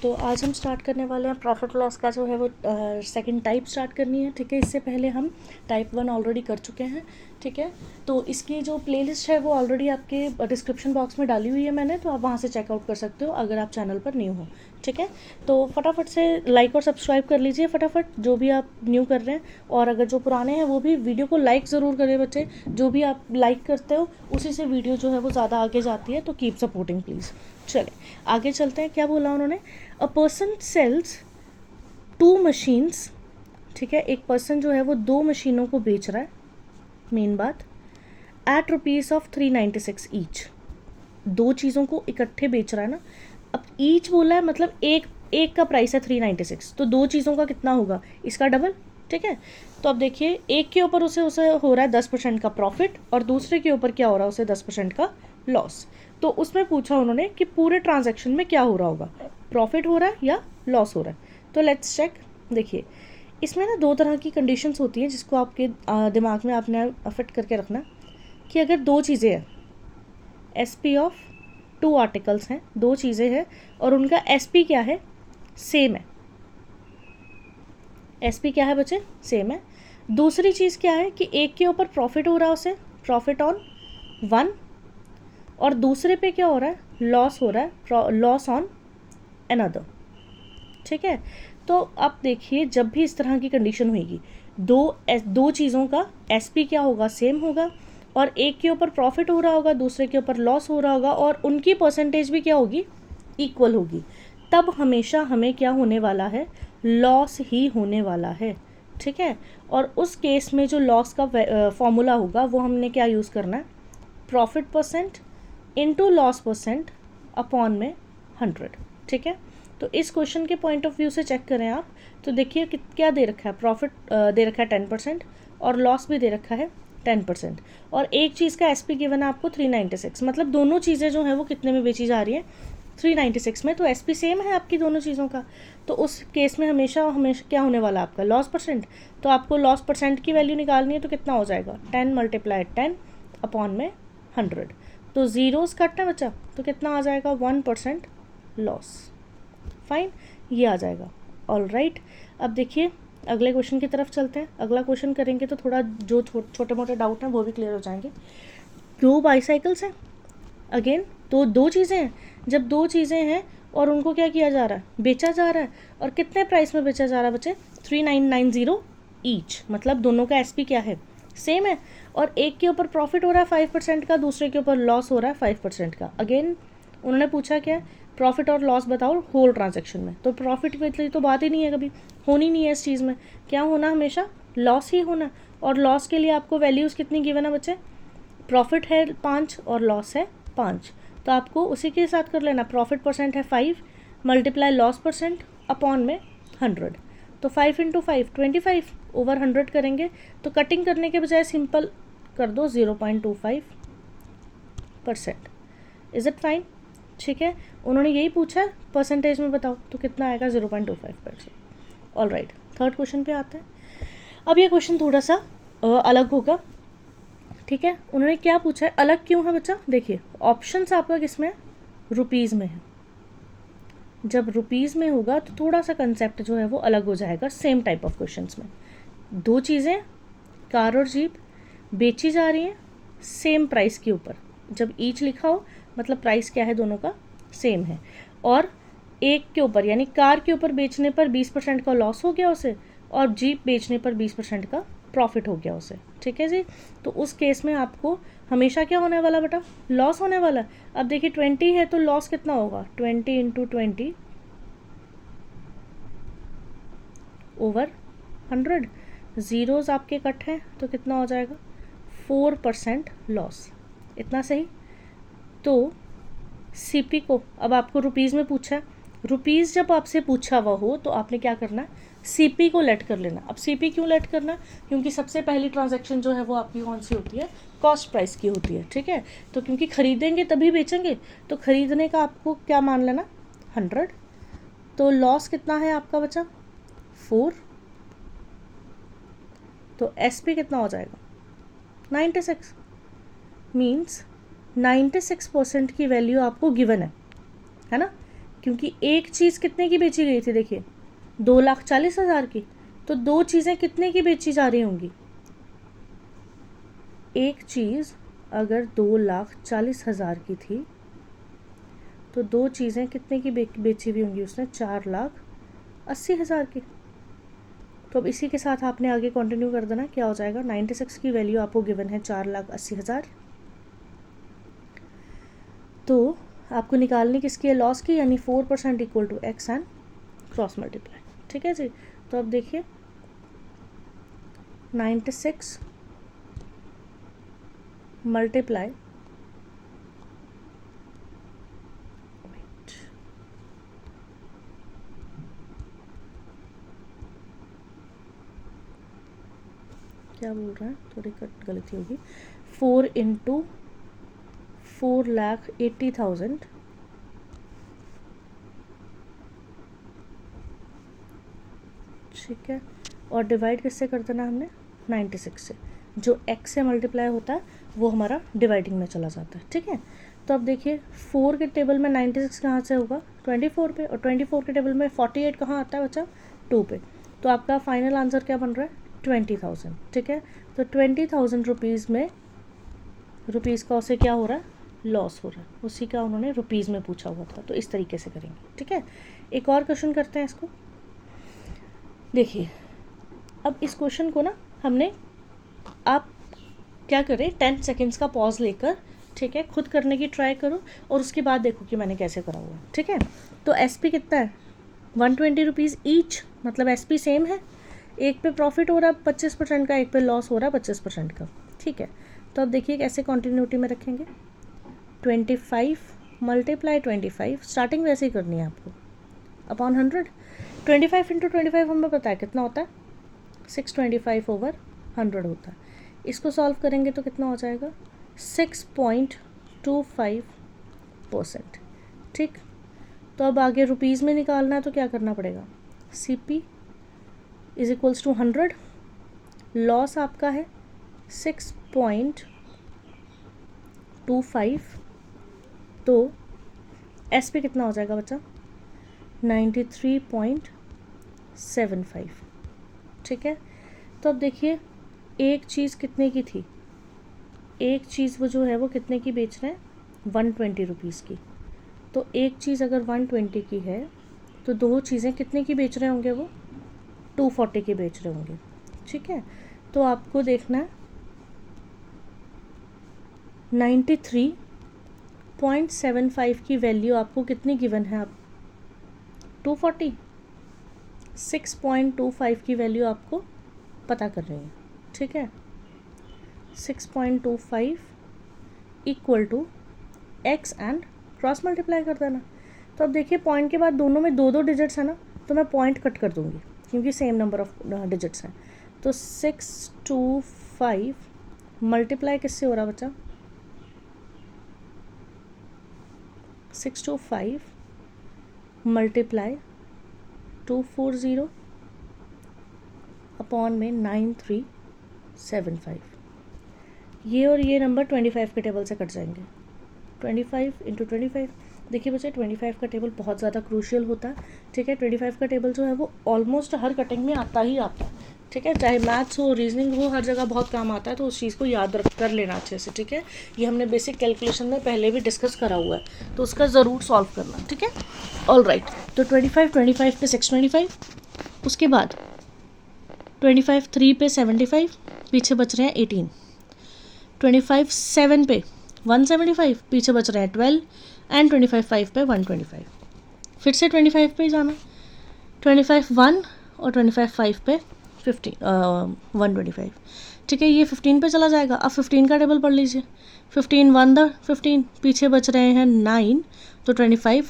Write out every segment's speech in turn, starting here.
तो आज हम स्टार्ट करने वाले हैं प्रॉफिट लॉस का जो है वो सेकंड टाइप स्टार्ट करनी है। ठीक है, इससे पहले हम टाइप 1 ऑलरेडी कर चुके हैं। ठीक है, तो इसकी जो प्लेलिस्ट है वो ऑलरेडी आपके डिस्क्रिप्शन बॉक्स में डाली हुई है मैंने, तो आप वहाँ से चेकआउट कर सकते हो अगर आप चैनल पर न्यू हो। ठीक है, तो फटाफट से लाइक और सब्सक्राइब कर लीजिए फटाफट, जो भी आप न्यू कर रहे हैं। और अगर जो पुराने हैं वो भी वीडियो को लाइक ज़रूर करें बच्चे, जो भी आप लाइक करते हो उसी से वीडियो जो है वो ज़्यादा आगे जाती है, तो कीप सपोर्टिंग प्लीज़। चले आगे चलते हैं। क्या बोला उन्होंने? A person sells 2 machines. ठीक है, एक पर्सन जो है वो 2 मशीनों को बेच रहा है, मेन बात, एट रुपीज़ ऑफ 396 ईच। 2 चीज़ों को इकट्ठे बेच रहा है ना। अब ईच बोला है मतलब एक एक का प्राइस है 396, तो 2 चीज़ों का कितना होगा, इसका डबल। ठीक है, तो अब देखिए एक के ऊपर उसे उसे हो रहा है 10% का प्रॉफिट और दूसरे के ऊपर क्या हो रहा है, उसे 10% का लॉस। तो उसमें पूछा उन्होंने कि पूरे ट्रांजैक्शन में क्या हो रहा होगा, प्रॉफिट हो रहा है या लॉस हो रहा है। तो लेट्स चेक। देखिए इसमें ना 2 तरह की कंडीशंस होती हैं जिसको आपके दिमाग में आपने फिट करके रखना कि अगर 2 चीज़ें हैं, SP ऑफ 2 आर्टिकल्स हैं, 2 चीज़ें हैं और उनका SP क्या है, सेम है। SP क्या है बच्चे, सेम है। दूसरी चीज़ क्या है कि एक के ऊपर प्रॉफिट हो रहा है, उसे प्रॉफिट ऑन 1, और दूसरे पे क्या हो रहा है, लॉस हो रहा है, लॉस ऑन अनदर। ठीक है, तो अब देखिए जब भी इस तरह की कंडीशन होगी, दो चीज़ों का SP क्या होगा, सेम होगा, और एक के ऊपर प्रॉफिट हो रहा होगा, दूसरे के ऊपर लॉस हो रहा होगा, और उनकी परसेंटेज भी क्या होगी, इक्वल होगी, तब हमेशा हमें क्या होने वाला है, लॉस ही होने वाला है। ठीक है, और उस केस में जो लॉस का फॉर्मूला होगा वो हमने क्या यूज़ करना है, profit percent into loss percent upon में 100। ठीक है, तो इस क्वेश्चन के पॉइंट ऑफ व्यू से चेक करें आप, तो देखिए क्या दे रखा है, प्रॉफिट दे रखा है 10% और लॉस भी दे रखा है 10%, और एक चीज़ का SP गिवन है आपको 396, मतलब दोनों चीज़ें जो हैं वो कितने में बेची जा रही हैं, 396 में। तो SP सेम है आपकी दोनों चीज़ों का, तो उस केस में हमेशा हमेशा क्या होने वाला आपका, लॉस परसेंट। तो आपको लॉस परसेंट की वैल्यू निकालनी है, तो कितना हो जाएगा, 10 × 10 अपॉन में 100। तो ज़ीरोज़ कटना बचा, तो कितना आ जाएगा, 1% लॉस। फाइन, ये आ जाएगा। ऑल राइट, अब देखिए अगले क्वेश्चन की तरफ चलते हैं। अगला क्वेश्चन करेंगे तो थोड़ा जो छोटे मोटे डाउट हैं वो भी क्लियर हो जाएंगे। 2 बाईसाइकिल्स हैं, अगेन तो 2 चीज़ें हैं। जब 2 चीज़ें हैं और उनको क्या किया जा रहा है, बेचा जा रहा है, और कितने प्राइस में बेचा जा रहा है बच्चे, 3990 ईच, मतलब दोनों का SP क्या है, सेम है, और एक के ऊपर प्रॉफिट हो रहा है 5% का, दूसरे के ऊपर लॉस हो रहा है 5% का। अगेन उन्होंने पूछा क्या, प्रॉफिट और लॉस बताओ होल ट्रांजैक्शन में, तो प्रॉफिट की तो बात ही नहीं है, कभी होनी नहीं है इस चीज़ में, क्या होना, हमेशा लॉस ही होना। और लॉस के लिए आपको वैल्यूज़ कितनी गिवन है बच्चे, प्रॉफिट है 5 और लॉस है 5, तो आपको उसी के साथ कर लेना, प्रॉफिट परसेंट है 5 मल्टीप्लाई लॉस परसेंट अपॉन में 100, तो 5 × 5 25 ओवर 100 करेंगे, तो कटिंग करने के बजाय सिंपल कर दो 0.25%। Is it fine? ठीक है, उन्होंने यही पूछा परसेंटेज में बताओ, तो कितना आएगा, 0.25%। ऑल राइट, थर्ड क्वेश्चन पे आते हैं। अब ये क्वेश्चन थोड़ा सा अलग होगा। ठीक है, उन्होंने क्या पूछा है, अलग क्यों है बच्चा, देखिए ऑप्शंस आपका किसमें है, रुपीज़ में है। जब रुपीज़ में होगा तो थोड़ा सा कंसेप्ट जो है वो अलग हो जाएगा सेम टाइप ऑफ क्वेश्चंस में। 2 चीज़ें, कार और जीप, बेची जा रही हैं सेम प्राइस के ऊपर, जब ईच लिखा हो मतलब प्राइस क्या है, दोनों का सेम है, और एक के ऊपर यानी कार के ऊपर बेचने पर 20% का लॉस हो गया उसे, और जीप बेचने पर 20% का प्रॉफिट हो गया उसे। ठीक है जी, तो उस केस में आपको हमेशा क्या होने वाला बेटा, लॉस होने वाला। अब देखिए 20 है तो लॉस कितना होगा, 20 × 20 ओवर 100, ज़ीरोज़ आपके कट हैं तो कितना हो जाएगा, 4% लॉस। इतना सही। तो CP को अब आपको रुपीज़ में पूछा है, रुपीज़ जब आपसे पूछा हुआ हो तो आपने क्या करना है, CP को लेट कर लेना। अब CP क्यों लेट करना, क्योंकि सबसे पहली ट्रांजैक्शन जो है वो आपकी कौन सी होती है, कॉस्ट प्राइस की होती है। ठीक है, तो क्योंकि खरीदेंगे तभी बेचेंगे, तो खरीदने का आपको क्या मान लेना, 100, तो लॉस कितना है आपका बचा, 4, तो SP कितना हो जाएगा, 96, मीन्स 96% की वैल्यू आपको गिवन है ना, क्योंकि एक चीज़ कितने की बेची गई थी, देखिए 2,40,000 की, तो दो चीज़ें कितने की बेची जा रही होंगी, एक चीज़ अगर 2,40,000 की थी तो दो चीज़ें कितने की बेची हुई होंगी उसने, 4,80,000 की। तो अब इसी के साथ आपने आगे कंटिन्यू कर देना, क्या हो जाएगा, 96 की वैल्यू आपको गिवन है 4,80,000, तो आपको निकालनी किसकी है, लॉस की, यानी 4% equal to x and cross multiply. ठीक है जी। तो अब देखिए 96 मल्टीप्लाई, क्या बोल रहा है, थोड़ी गलती होगी, 4 इंटू 4,80,000 ठीक है, और डिवाइड किससे कर देना हमने, 96 से, जो x से मल्टीप्लाई होता है वो हमारा डिवाइडिंग में चला जाता है। ठीक है, तो अब देखिए 4 के टेबल में 96 कहाँ से होगा, 24 पे, और 24 के टेबल में 48 कहाँ आता है बच्चा, 2 पे। तो आपका फाइनल आंसर क्या बन रहा है, 20,000। ठीक है, तो 20,000 रुपीज़ में, रुपीज़ का उसे क्या हो रहा है, लॉस हो रहा है, उसी का उन्होंने रुपीज़ में पूछा हुआ था, तो इस तरीके से करेंगे। ठीक है, एक और क्वेश्चन करते हैं इसको। देखिए अब इस क्वेश्चन को ना हमने, आप क्या करें, 10 सेकेंड्स का पॉज लेकर, ठीक है, खुद करने की ट्राई करो और उसके बाद देखो कि मैंने कैसे करा हुआ। ठीक है, तो एसपी कितना है, 120 रुपीज़ ईच, मतलब एसपी सेम है, एक पे प्रॉफिट हो रहा है 25% का, एक पे लॉस हो रहा है 25% का। ठीक है, तो अब देखिए कैसे कॉन्टिन्यूटी में रखेंगे, 25 मल्टीप्लाई 25, स्टार्टिंग वैसे ही करनी है आपको, अपॉन 100। 25 इंटू 25 हमें पता है कितना होता है, 625 ओवर 100 होता है। इसको सॉल्व करेंगे तो कितना हो जाएगा, 6.25%। ठीक, तो अब आगे रुपीज़ में निकालना है तो क्या करना पड़ेगा, CP is equals to 100, loss आपका है 6.25, तो SP कितना हो जाएगा बच्चा, 93.75। ठीक है, तो अब देखिए एक चीज़ कितने की थी, एक चीज़ वो जो है वो कितने की बेच रहे हैं, 120 रुपीज़ की। तो एक चीज़ अगर 120 की है तो दो चीज़ें कितने की बेच रहे होंगे, वो 240 की बेच रहे होंगे। ठीक है, तो आपको देखना है 93.75 की वैल्यू आपको कितनी गिवन है, आप 240, 6.25 की वैल्यू आपको पता कर रही है। ठीक है, 6.25 equal to x and cross multiply कर देना। तो अब देखिए पॉइंट के बाद दोनों में 2 डिजिट्स है ना, तो मैं पॉइंट कट कर दूंगी क्योंकि सेम नंबर ऑफ डिजिट्स हैं। तो 625 मल्टीप्लाई किससे हो रहा बच्चा, 625 मल्टीप्लाई 240 अपॉन में 9375, ये और ये नंबर 25 के टेबल से कट जाएंगे, 25 इंटू 25। देखिए बच्चे 25 का टेबल बहुत ज़्यादा क्रूशियल होता है। ठीक है, 25 का टेबल जो है वो ऑलमोस्ट हर कटिंग में आता ही आता है। ठीक है, चाहे मैथ्स हो, रीजनिंग हो, हर जगह बहुत काम आता है, तो उस चीज़ को याद रख कर लेना अच्छे से। ठीक है, ये हमने बेसिक कैलकुलेशन में पहले भी डिस्कस करा हुआ है, तो उसका ज़रूर सॉल्व करना। ठीक है, ऑल राइट, तो 25 पे 625, उसके बाद 25 3 पे 75, पीछे बच रहे हैं 18, 25 7 पे 175, पीछे बच रहे हैं 12, एंड 25 5 पे 125। फिर से 25 पे ही जाना, 25 1 और 25 5 पे 125। ठीक है, ये 15 पे चला जाएगा। अब 15 का टेबल पढ़ लीजिए, 15 1 द 15, पीछे बच रहे हैं 9, तो 15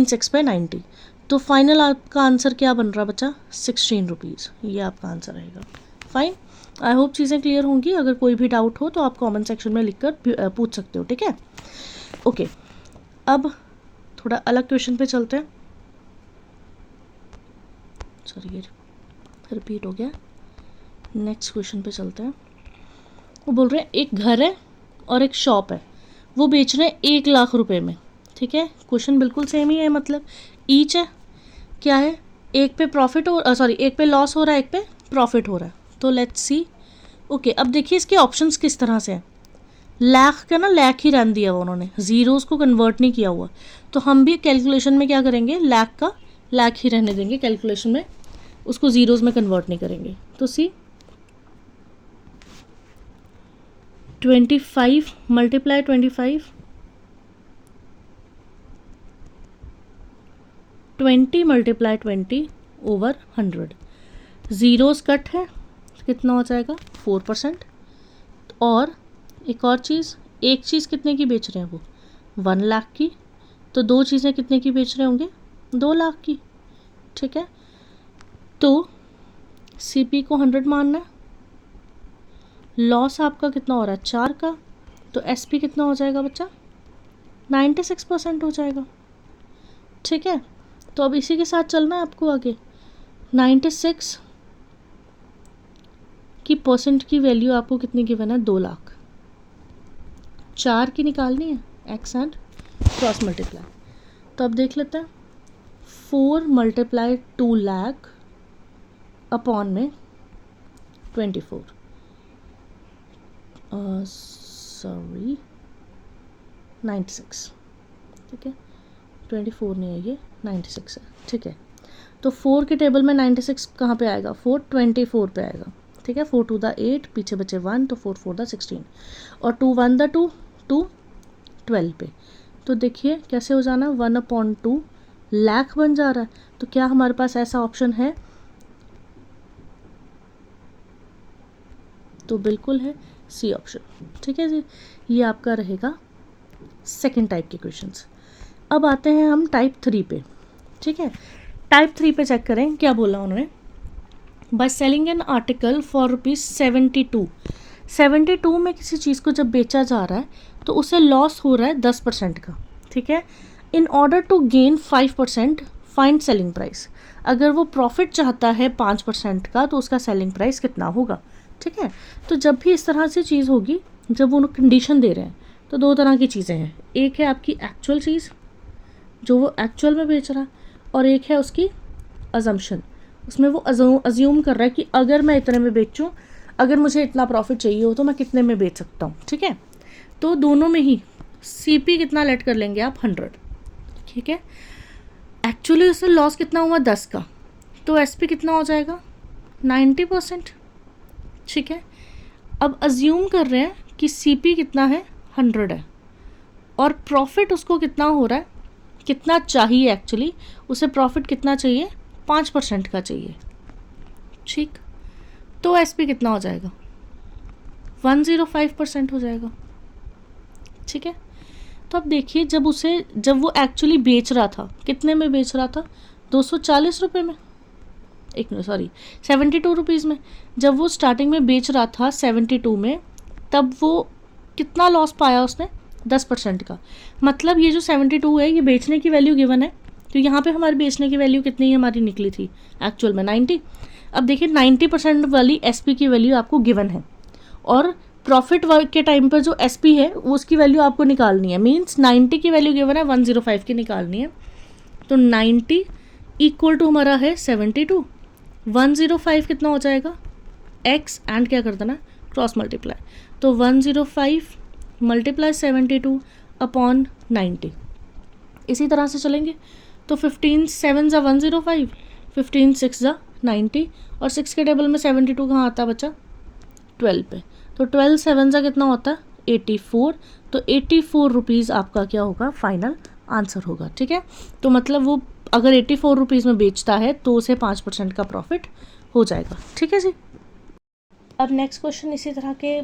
6 पे 90। तो फाइनल आपका आंसर क्या बन रहा बच्चा, 16 रुपीज़, ये आपका आंसर रहेगा। फाइन, आई होप चीज़ें क्लियर होंगी। अगर कोई भी डाउट हो तो आप कमेंट सेक्शन में लिखकर पूछ सकते हो। ठीक है, ओके, अब थोड़ा अलग क्वेश्चन पे चलते हैं। सॉरी, ये रिपीट हो गया। नेक्स्ट क्वेश्चन पे चलते हैं। वो बोल रहे हैं एक घर है और एक शॉप है, वो बेच रहे हैं 1 लाख रुपए में। ठीक ठीक है, क्वेश्चन बिल्कुल सेम ही है, मतलब ईच है, क्या है, एक पे प्रॉफिट हो सॉरी एक पे लॉस हो रहा है, एक पे प्रॉफिट हो रहा है। तो लेट्स सी। ओके, अब देखिए इसके ऑप्शंस किस तरह से हैं। लाख का ना लाख ही रहने दिया हुआ उन्होंने, ज़ीरोज़ को कन्वर्ट नहीं किया हुआ। तो हम भी कैलकुलेशन में क्या करेंगे, लाख का लाख ही रहने देंगे कैलकुलेशन में, उसको ज़ीरोज़ में कन्वर्ट नहीं करेंगे। तो सी 25 multiply 25, 20 multiply 20 over 100, zeros cut है, कितना हो जाएगा 4%। और एक और चीज़, एक चीज़ कितने की बेच रहे हैं वो 1 लाख की, तो दो चीज़ें कितने की बेच रहे होंगे 2 लाख की, ठीक है। तो सीपी को 100 मानना है, लॉस आपका कितना हो रहा है 4 का, तो एसपी कितना हो जाएगा बच्चा 96% हो जाएगा, ठीक है। तो अब इसी के साथ चलना है आपको आगे। 96 की परसेंट की वैल्यू आपको कितनी गिवन है 2 लाख, 4 की निकालनी है, एक्स एंड क्रॉस मल्टीप्लाई। तो अब देख लेते हैं, 4 मल्टीप्लाई 2 लाख अपॉन में 24, सॉरी 96, ठीक है, 24 नहीं है ये 96 है, ठीक है। तो 4 के टेबल में 96 कहाँ पे आएगा 424 पे आएगा, ठीक है। 4 टू द 8, पीछे बचे 1, तो 4 4 द 16, और 2 1 द 2, 2 12 पे। तो देखिए कैसे हो जाना, 1/2 लाख बन जा रहा है। तो क्या हमारे पास ऐसा ऑप्शन है, तो बिल्कुल है सी ऑप्शन, ठीक है जी। ये आपका रहेगा सेकेंड टाइप के क्वेश्चंस। अब आते हैं हम टाइप 3 पे, ठीक है। टाइप 3 पे चेक करें क्या बोला उन्होंने, by selling an article for ₹72, 72 में किसी चीज़ को जब बेचा जा रहा है तो उसे लॉस हो रहा है 10% का, ठीक है। In order to gain 5% find selling price, अगर वो प्रॉफिट चाहता है 5% का तो उसका सेलिंग प्राइस कितना होगा, ठीक है। तो जब भी इस तरह से चीज़ होगी, जब वो कंडीशन दे रहे हैं, तो दो तरह की चीज़ें हैं, एक है आपकी एक्चुअल चीज़ जो वो एक्चुअल में बेच रहा है, और एक है उसकी अजम्पशन, उसमें वो अज्यूम कर रहा है कि अगर मैं इतने में बेचूं, अगर मुझे इतना प्रॉफिट चाहिए हो तो मैं कितने में बेच सकता हूँ, ठीक है। तो दोनों में ही सीपी कितना लेट कर लेंगे आप 100, ठीक है। एक्चुअली उससे लॉस कितना हुआ 10 का, तो एसपी कितना हो जाएगा 90%, ठीक है। अब अज्यूम कर रहे हैं कि सीपी कितना है 100 है, और प्रॉफिट उसको कितना हो रहा है, कितना चाहिए, एक्चुअली उसे प्रॉफिट कितना चाहिए 5% का चाहिए, ठीक। तो एसपी कितना हो जाएगा 105% हो जाएगा, ठीक है। तो अब देखिए जब वो एक्चुअली बेच रहा था, कितने में बेच रहा था 240 रुपये में, 72 रुपीज़ में। जब वो स्टार्टिंग में बेच रहा था 72 में, तब वो कितना लॉस पाया उसने 10% का, मतलब ये जो 72 है ये बेचने की वैल्यू गिवन है, तो यहाँ पे हमारी बेचने की वैल्यू कितनी हमारी निकली थी एक्चुअल में 90। अब देखिए 90% वाली एसपी की वैल्यू आपको गिवन है, और प्रॉफिट के टाइम पर जो एसपी है उसकी वैल्यू आपको निकालनी है, मीन्स 90 की वैल्यू गिवन है, 105 की निकालनी है। तो 90 इक्वल टू हमारा है 72, 105 कितना हो जाएगा एक्स एंड क्या कर देना क्रॉस मल्टीप्लाई, तो 105 मल्टीप्लाई 72 अपॉन 90, इसी तरह से चलेंगे। तो 15 7 ज़ा 105, 15 6 ज़ा 90, और 6 के टेबल में 72 कहाँ आता है बच्चा 12 पे, तो 12 7 ज़ा कितना होता है 84, तो 84 रुपीज़ आपका क्या होगा फाइनल आंसर होगा, ठीक है। तो मतलब वो अगर 84 रुपीज़ में बेचता है तो उसे 5% का प्रॉफिट हो जाएगा, ठीक है जी। अब नेक्स्ट क्वेश्चन इसी तरह के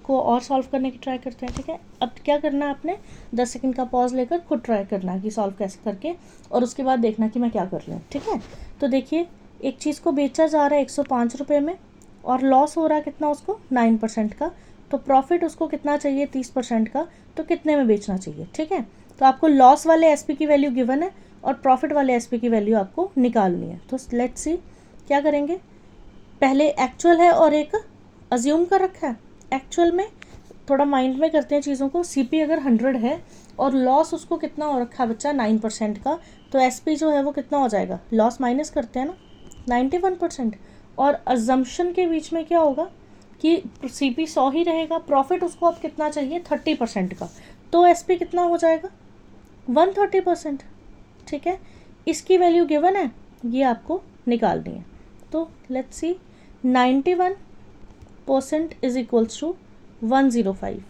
को और सॉल्व करने की ट्राई करते हैं, ठीक है। अब क्या करना है आपने 10 सेकंड का पॉज लेकर खुद ट्राई करना है कि सॉल्व कैसे करके, और उसके बाद देखना कि मैं क्या कर रही हूँ, ठीक है। तो देखिए एक चीज़ को बेचा जा रहा है 105 रुपये में, और लॉस हो रहा है कितना उसको 9% का, तो प्रॉफिट उसको कितना चाहिए 30% का, तो कितने में बेचना चाहिए, ठीक है। तो आपको लॉस वाले एसपी की वैल्यू गिवन है और प्रॉफिट वाले एसपी की वैल्यू आपको निकालनी है। तो लेट्स सी क्या करेंगे, पहले एक्चुअल है और एक अज्यूम कर रखा है। एक्चुअल में थोड़ा माइंड में करते हैं चीज़ों को। CP अगर 100 है और लॉस उसको कितना हो रखा है बच्चा 9% का, तो SP जो है वो कितना हो जाएगा, लॉस माइनस करते हैं ना 91%। और अजम्पशन के बीच में क्या होगा कि CP 100 ही रहेगा, प्रॉफिट उसको अब कितना चाहिए 30% का, तो SP कितना हो जाएगा 130%। ठीक है, इसकी वैल्यू गिवन है, ये आपको निकालनी है। तो let's see 91% is equals to 105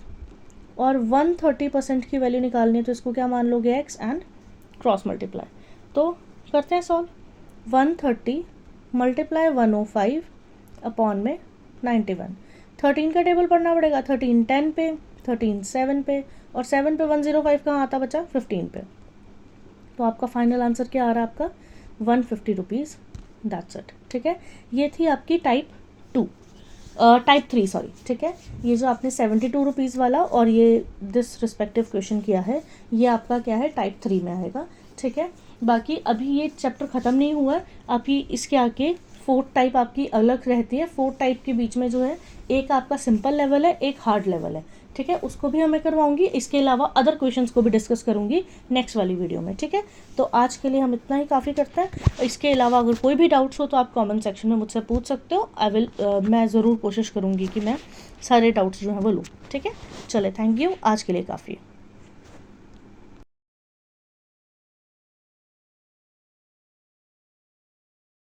और 130% की वैल्यू निकालनी है, तो इसको क्या मान लोगे x एंड क्रॉस मल्टीप्लाई। तो करते हैं सॉल्व। 130 मल्टीप्लाई 105 अपॉन में 91। 13 का टेबल पढ़ना पड़ेगा, 13 10 पे, 13 7 पे, और 7 पे 105 कहाँ आता बचा 15 पे। तो आपका फाइनल आंसर क्या आ रहा है आपका 150 रुपीज़, दैट्स इट। ठीक है, ये थी आपकी टाइप 3 सॉरी। ठीक है, ये जो आपने 72 रुपीज़ वाला और ये दिस रिस्पेक्टिव क्वेश्चन किया है, ये आपका क्या है टाइप 3 में आएगा। ठीक है, बाकी अभी ये चैप्टर ख़त्म नहीं हुआ है, अभी इसके आगे 4 टाइप आपकी अलग रहती है। 4 टाइप के बीच में जो है एक आपका सिंपल लेवल है, एक हार्ड लेवल है। ठीक है, उसको भी मैं करवाऊंगी, इसके अलावा अदर क्वेश्चंस को भी डिस्कस करूंगी नेक्स्ट वाली वीडियो में। ठीक है, तो आज के लिए हम इतना ही काफ़ी करते हैं। इसके अलावा अगर कोई भी डाउट्स हो तो आप कमेंट सेक्शन में मुझसे पूछ सकते हो। मैं ज़रूर कोशिश करूँगी कि मैं सारे डाउट्स जो हैं वो लूँ। ठीक है, चले, थैंक यू, आज के लिए काफ़ी।